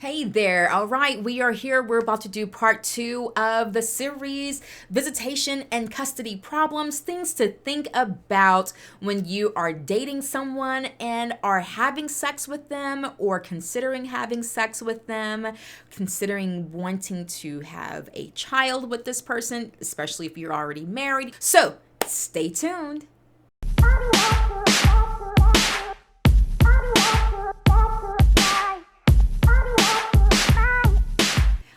Hey there. All right, we are here. We're about to do part two of the series Visitation and Custody Problems, things to think about when you are dating someone and are having sex with them or considering having sex with them, considering wanting to have a child with this person, especially if you're already married. So stay tuned.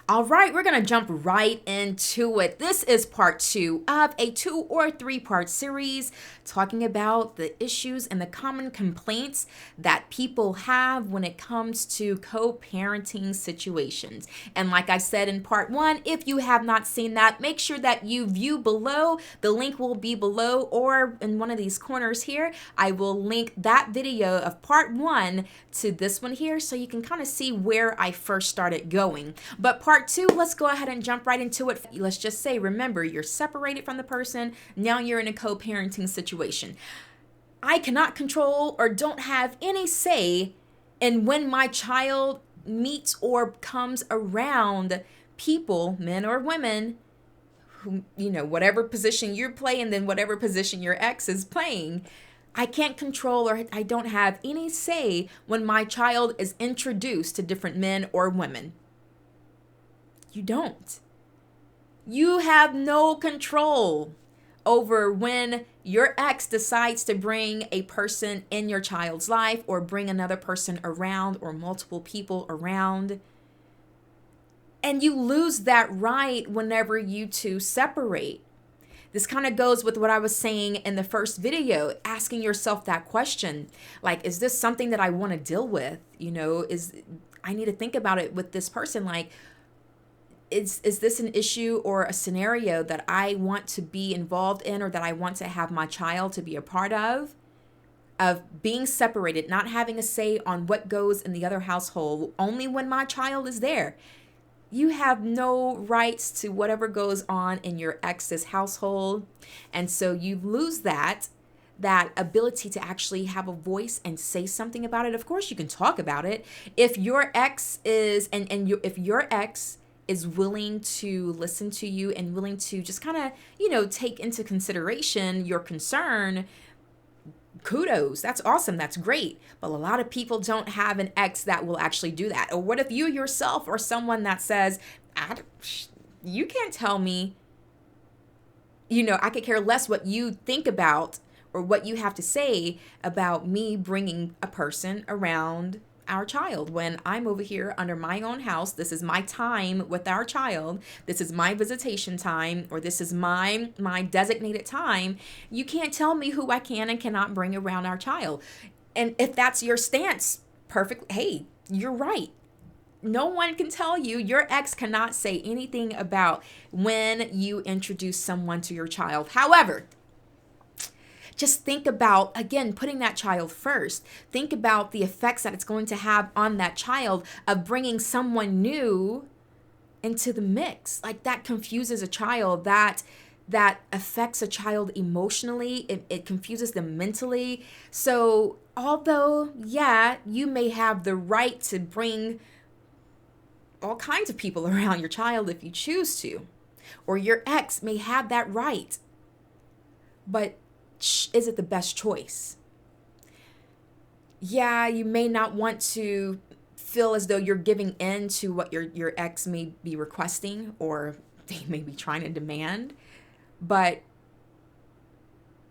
All right, we're going to jump right into it. This is part two of a 2 or 3 part series talking about the issues and the common complaints that people have when it comes to co-parenting situations. And like I said in part one, if you have not seen that, make sure that you view below. The link will be below or in one of these corners here. I will link that video of part one to this one here so you can kind of see where I first started going. But part two, let's go ahead and jump right into it. Let's just say, remember, you're separated from the person. Now you're in a co-parenting situation. I cannot control or don't have any say in when my child meets or comes around people, men or women, who, whatever position you're playing, then whatever position your ex is playing. I can't control or I don't have any say when my child is introduced to different men or women. You don't. You have no control over when your ex decides to bring a person in your child's life or bring another person around or multiple people around. And you lose that right whenever you two separate. This kind of goes with what I was saying in the first video, asking yourself that question. Like, is this something that I want to deal with? I need to think about it with this person. Like, is this an issue or a scenario that I want to be involved in or that I want to have my child to be a part of being separated, not having a say on what goes in the other household, only when my child is there. You have no rights to whatever goes on in your ex's household. And so you lose that ability to actually have a voice and say something about it. Of course, you can talk about it. If your ex is, if your ex is willing to listen to you and willing to just kind of, take into consideration your concern, kudos. That's awesome. That's great. But a lot of people don't have an ex that will actually do that. Or what if you yourself are someone that says, you can't tell me, I could care less what you think about or what you have to say about me bringing a person around our child when I'm over here under my own house. This is my time with our child. This is my visitation time, or this is my designated time. You can't tell me who I can and cannot bring around our child. And if that's your stance, perfect. Hey, you're right. No one can tell you. Your ex cannot say anything about when you introduce someone to your child. However, just think about, again, putting that child first. Think about the effects that it's going to have on that child of bringing someone new into the mix. Like, that confuses a child, that affects a child emotionally. It confuses them mentally. So although, yeah, you may have the right to bring all kinds of people around your child if you choose to, or your ex may have that right, but is it the best choice? Yeah, you may not want to feel as though you're giving in to what your ex may be requesting or they may be trying to demand. But,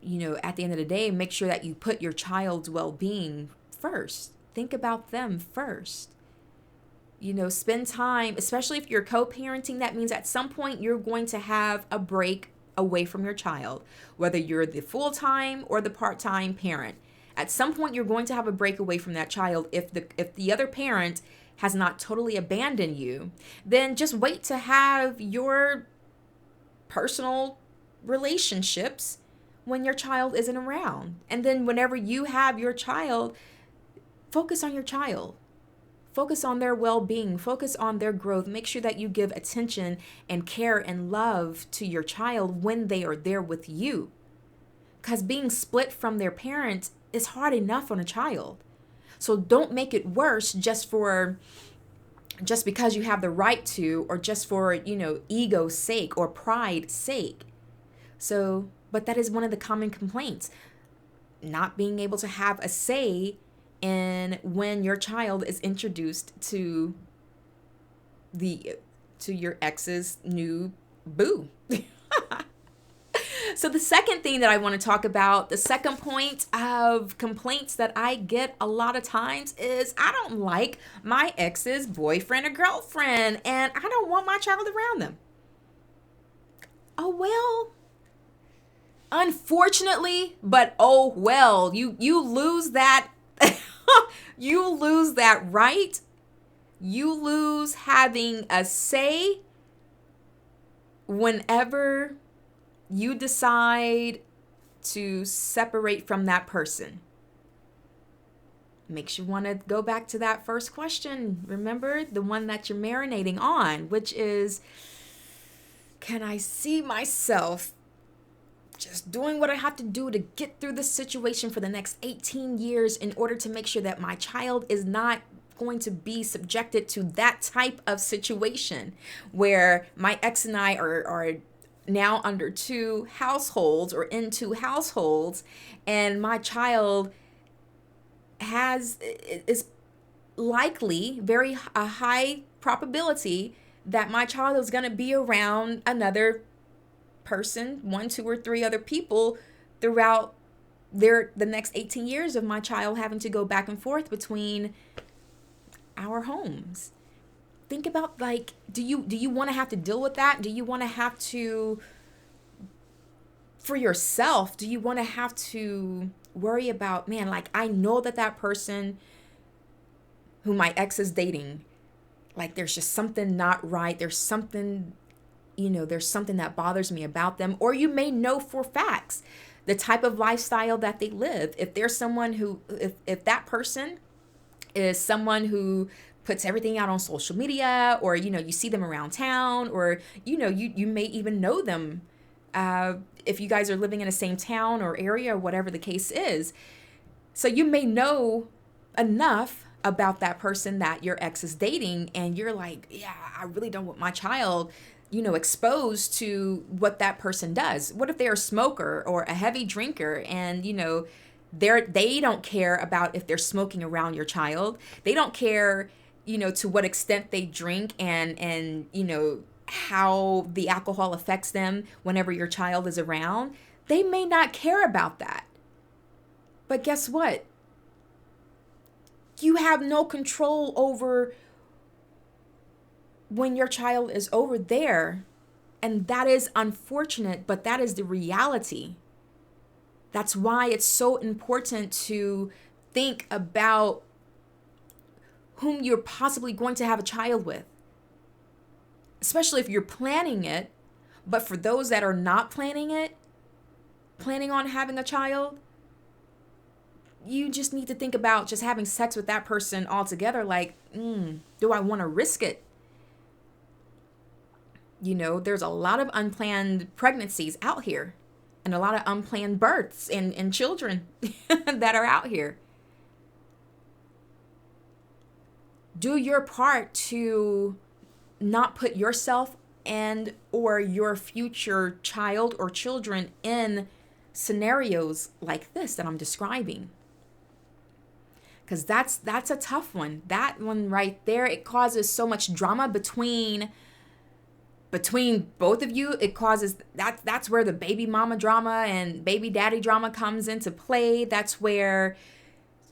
at the end of the day, make sure that you put your child's well-being first. Think about them first. Spend time, especially if you're co-parenting. That means at some point you're going to have a break away from your child, whether you're the full-time or the part-time parent. At some point you're going to have a break away from that child. If the other parent has not totally abandoned you, then just wait to have your personal relationships when your child isn't around. And then whenever you have your child, focus on your child. Focus on their well-being. Focus on their growth. Make sure that you give attention and care and love to your child when they are there with you. Because being split from their parent is hard enough on a child. So don't make it worse just for just because you have the right to, or just for, ego's sake or pride's sake. So, but that is one of the common complaints, not being able to have a say in when your child is introduced to your ex's new boo. So the second thing that I want to talk about, the second point of complaints that I get a lot of times is I don't like my ex's boyfriend or girlfriend, and I don't want my child around them. Oh, well, unfortunately, but oh, well, you lose that. You lose that right. You lose having a say whenever you decide to separate from that person. Makes you want to go back to that first question. Remember, the one that you're marinating on, which is, can I see myself just doing what I have to do to get through this situation for the next 18 years in order to make sure that my child is not going to be subjected to that type of situation where my ex and I are now under two households or in two households, and my child is likely a high probability that my child is going to be around another person, one, two, or three other people throughout the next 18 years of my child having to go back and forth between our homes. Think about, like, do you want to have to deal with that? Do you want to have to, for yourself, do you want to have to worry about, man, like, I know that person who my ex is dating, like, there's just something not right. There's something that bothers me about them. Or you may know for facts the type of lifestyle that they live. If there's someone who, if that person is someone who puts everything out on social media, or, you see them around town, or, you may even know them if you guys are living in the same town or area or whatever the case is. So you may know enough about that person that your ex is dating, and you're like, yeah, I really don't want my child, exposed to what that person does. What if they're a smoker or a heavy drinker, and, they don't care about if they're smoking around your child. They don't care, to what extent they drink, and how the alcohol affects them whenever your child is around. They may not care about that. But guess what? You have no control over when your child is over there. And that is unfortunate, but that is the reality. That's why it's so important to think about whom you're possibly going to have a child with, especially if you're planning it. But for those that are not planning on having a child, you just need to think about just having sex with that person altogether. Like, do I want to risk it? There's a lot of unplanned pregnancies out here, and a lot of unplanned births and children that are out here. Do your part to not put yourself and or your future child or children in scenarios like this that I'm describing. Because that's a tough one. That one right there, it causes so much drama between both of you. It causes that's where the baby mama drama and baby daddy drama comes into play. That's where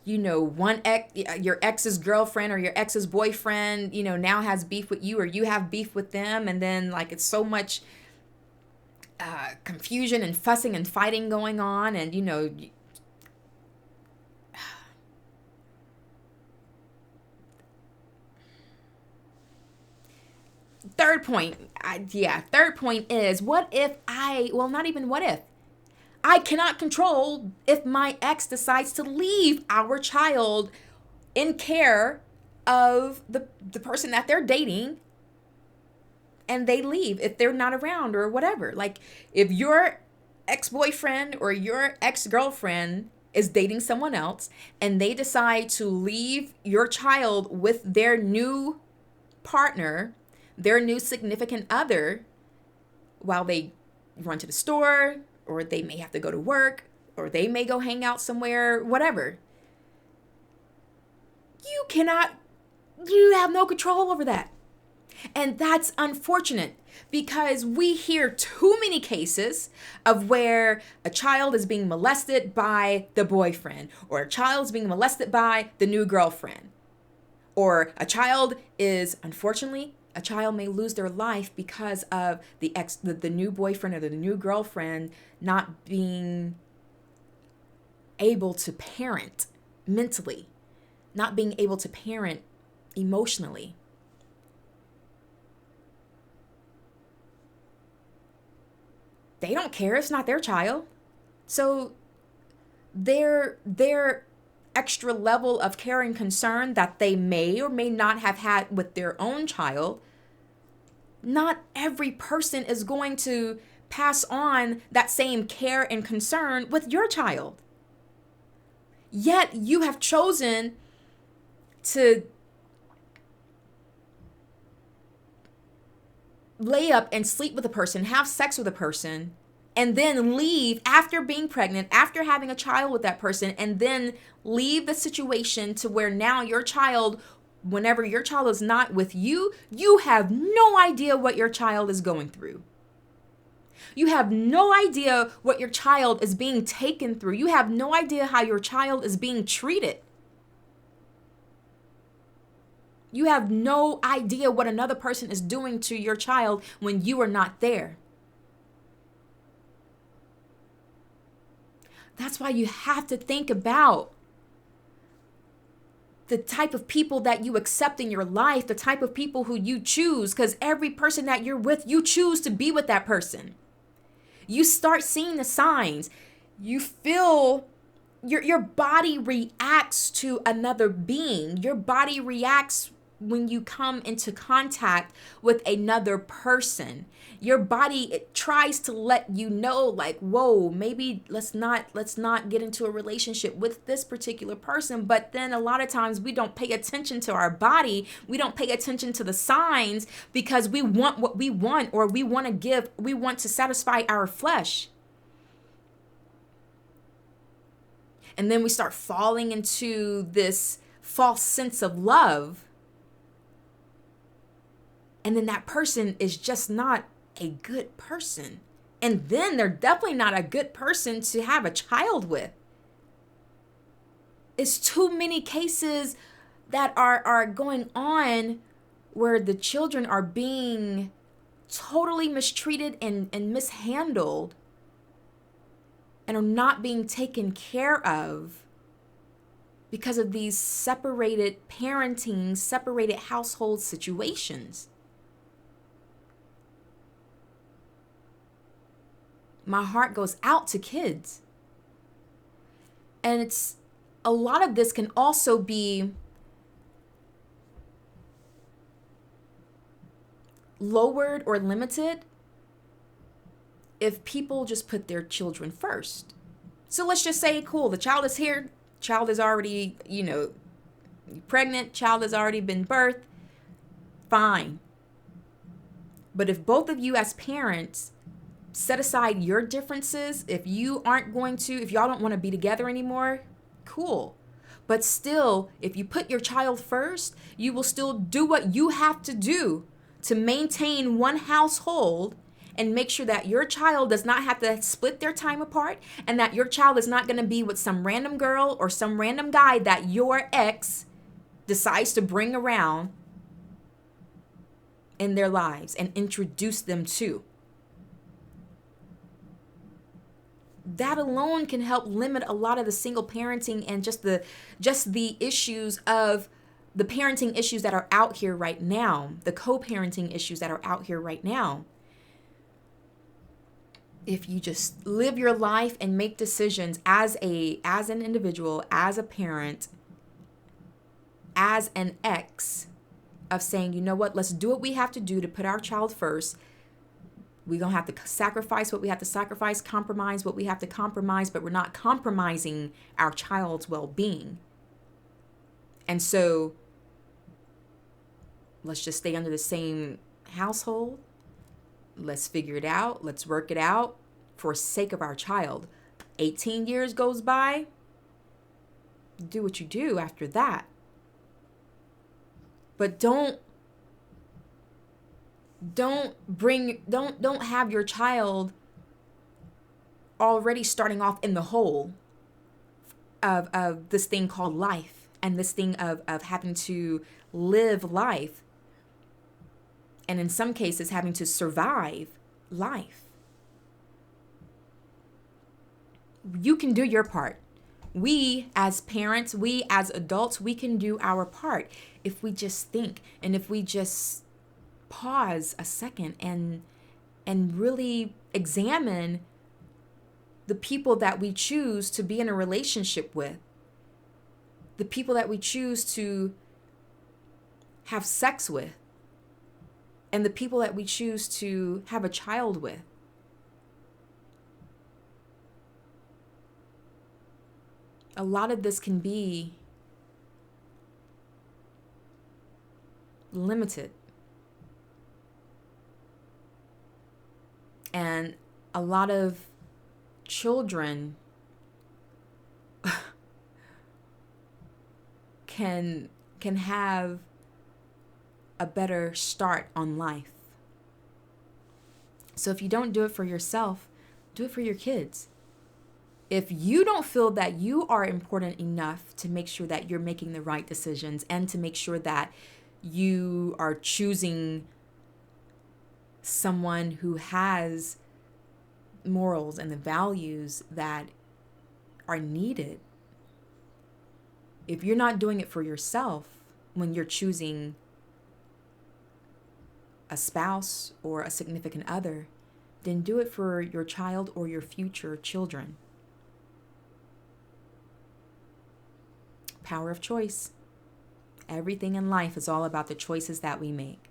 your ex's girlfriend or your ex's boyfriend, now has beef with you, or you have beef with them, and then, like, it's so much confusion and fussing and fighting going on, and third point is, what if not even what if, I cannot control if my ex decides to leave our child in care of the person that they're dating, and they leave if they're not around or whatever. Like, if your ex-boyfriend or your ex-girlfriend is dating someone else and they decide to leave your child with their new partner, their new significant other, while they run to the store, or they may have to go to work, or they may go hang out somewhere, whatever. You have no control over that. And that's unfortunate because we hear too many cases of where a child is being molested by the boyfriend, or a child is being molested by the new girlfriend, or a child may lose their life because of the new boyfriend or the new girlfriend not being able to parent mentally, not being able to parent emotionally. They don't care. It's not their child. So their extra level of care and concern that they may or may not have had with their own child, not every person is going to pass on that same care and concern with your child. Yet you have chosen to lay up and sleep with a person, have sex with a person, and then leave after being pregnant, after having a child with that person, and then leave the situation to where now your child, whenever your child is not with you, you have no idea what your child is going through. You have no idea what your child is being taken through. You have no idea how your child is being treated. You have no idea what another person is doing to your child when you are not there. That's why you have to think about the type of people that you accept in your life, the type of people who you choose, because every person that you're with, you choose to be with that person. You start seeing the signs. You feel your body reacts to another being. Your body reacts when you come into contact with another person. Your body, it tries to let you know, like, whoa, maybe let's not get into a relationship with this particular person. But then a lot of times we don't pay attention to our body. We don't pay attention to the signs because we want what we want, or we want to satisfy our flesh. And then we start falling into this false sense of love. And then that person is just not a good person. And then they're definitely not a good person to have a child with. It's too many cases that are going on where the children are being totally mistreated and mishandled and are not being taken care of because of these separated parenting, separated household situations. My heart goes out to kids. And it's a lot of this can also be lowered or limited if people just put their children first. So let's just say, cool, the child is here, child is already, pregnant, child has already been birthed, fine. But if both of you as parents set aside your differences, if y'all don't want to be together anymore, cool. But still, if you put your child first, you will still do what you have to do to maintain one household and make sure that your child does not have to split their time apart, and that your child is not going to be with some random girl or some random guy that your ex decides to bring around in their lives and introduce them to. That alone can help limit a lot of the single parenting and just the issues of the parenting issues that are out here right now, the co-parenting issues that are out here right now. If you just live your life and make decisions as an individual, as a parent, as an ex, of saying, you know what, let's do what we have to do to put our child first. We're going to have to sacrifice what we have to sacrifice, compromise what we have to compromise, but we're not compromising our child's well-being. And so let's just stay under the same household. Let's figure it out. Let's work it out for sake of our child. 18 years goes by. Do what you do after that. But don't have your child already starting off in the hole of this thing called life, and this thing of having to live life, and in some cases having to survive life. You can do your part. We as parents, we as adults, we can do our part if we just think, and if we just pause a second and really examine the people that we choose to be in a relationship with, the people that we choose to have sex with, and the people that we choose to have a child with. A lot of this can be limited. And a lot of children can have a better start on life. So if you don't do it for yourself, do it for your kids. If you don't feel that you are important enough to make sure that you're making the right decisions, and to make sure that you are choosing someone who has morals and the values that are needed, if you're not doing it for yourself when you're choosing a spouse or a significant other, then do it for your child or your future children. Power of choice. Everything in life is all about the choices that we make.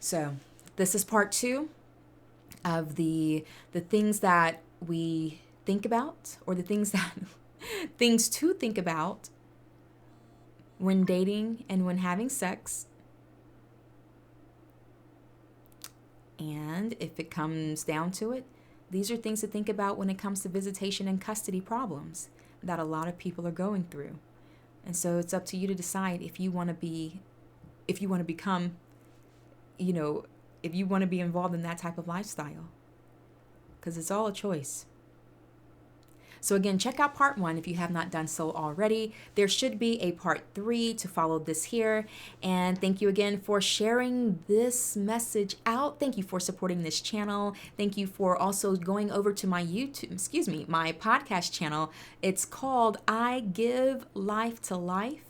So this is part 2 of the things that we think about, or the things to think about when dating and when having sex. And if it comes down to it, these are things to think about when it comes to visitation and custody problems that a lot of people are going through. And so it's up to you to decide if you want to become, if you want to be involved in that type of lifestyle, because it's all a choice. So again, check out part 1 if you have not done so already. There should be a part 3 to follow this here. And thank you again for sharing this message out. Thank you for supporting this channel. Thank you for also going over to my my podcast channel. It's called I Give Life to Life.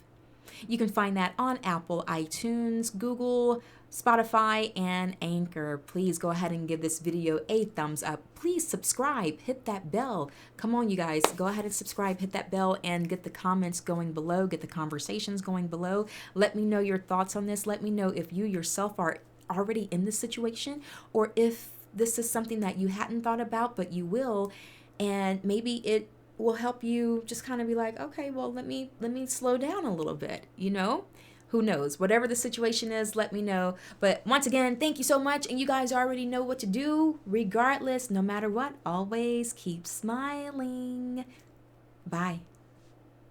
You can find that on Apple, iTunes, Google, Spotify, and Anchor. Please go ahead and give this video a thumbs up. Please subscribe, hit that bell. Come on, you guys, go ahead and subscribe, hit that bell, and get the comments going below, get the conversations going below. Let me know your thoughts on this. Let me know if you yourself are already in this situation, or if this is something that you hadn't thought about, but you will, and maybe it will help you just kind of be like, okay, well, let me slow down a little bit, Who knows? Whatever the situation is, let me know. But once again, thank you so much. And you guys already know what to do. Regardless, no matter what, always keep smiling. Bye.